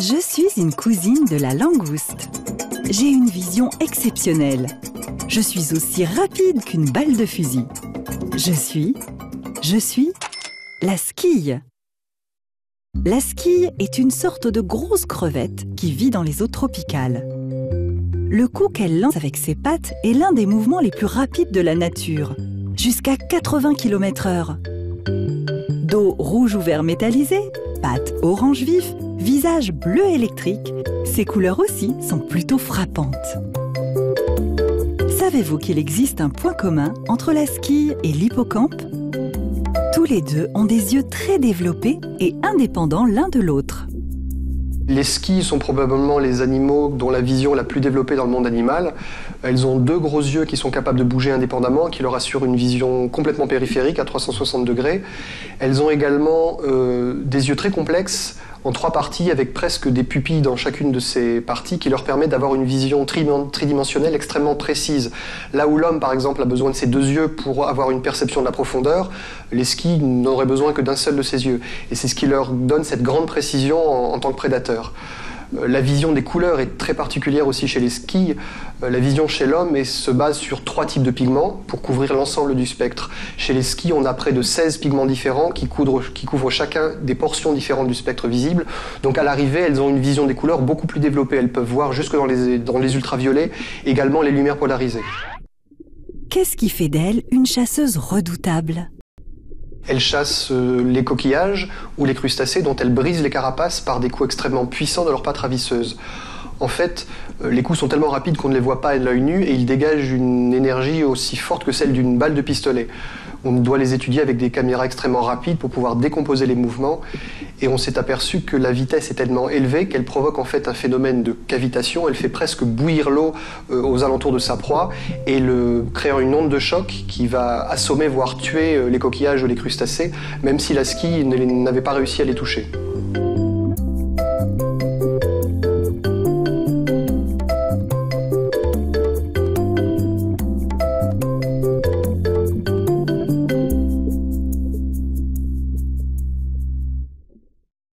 Je suis une cousine de la langouste. J'ai une vision exceptionnelle. Je suis aussi rapide qu'une balle de fusil. Je suis la squille. La squille est une sorte de grosse crevette qui vit dans les eaux tropicales. Le coup qu'elle lance avec ses pattes est l'un des mouvements les plus rapides de la nature, jusqu'à 80 km/h. Dos rouge ou vert métallisé, pattes orange vif, visage bleu électrique, ces couleurs aussi sont plutôt frappantes. Savez-vous qu'il existe un point commun entre la squille et l'hippocampe? Tous les deux ont des yeux très développés et indépendants l'un de l'autre. Les squilles sont probablement les animaux dont la vision est la plus développée dans le monde animal. Elles ont deux gros yeux qui sont capables de bouger indépendamment, qui leur assurent une vision complètement périphérique à 360 degrés. Elles ont également des yeux très complexes en trois parties avec presque des pupilles dans chacune de ces parties qui leur permettent d'avoir une vision tridimensionnelle extrêmement précise. Là où l'homme, par exemple, a besoin de ses deux yeux pour avoir une perception de la profondeur, les squilles n'auraient besoin que d'un seul de ses yeux. Et c'est ce qui leur donne cette grande précision en tant que prédateurs. La vision des couleurs est très particulière aussi chez les squilles. La vision chez l'homme se base sur 3 types de pigments pour couvrir l'ensemble du spectre. Chez les squilles, on a près de 16 pigments différents qui couvrent chacun des portions différentes du spectre visible. Donc à l'arrivée, elles ont une vision des couleurs beaucoup plus développée. Elles peuvent voir jusque dans les ultraviolets, également les lumières polarisées. Qu'est-ce qui fait d'elle une chasseuse redoutable ? Elle chasse les coquillages ou les crustacés dont elle brise les carapaces par des coups extrêmement puissants de leurs pattes ravisseuses. En fait, les coups sont tellement rapides qu'on ne les voit pas à l'œil nu et ils dégagent une énergie aussi forte que celle d'une balle de pistolet. On doit les étudier avec des caméras extrêmement rapides pour pouvoir décomposer les mouvements et on s'est aperçu que la vitesse est tellement élevée qu'elle provoque en fait un phénomène de cavitation. Elle fait presque bouillir l'eau aux alentours de sa proie et créant une onde de choc qui va assommer voire tuer les coquillages ou les crustacés même si la squille n'avait pas réussi à les toucher.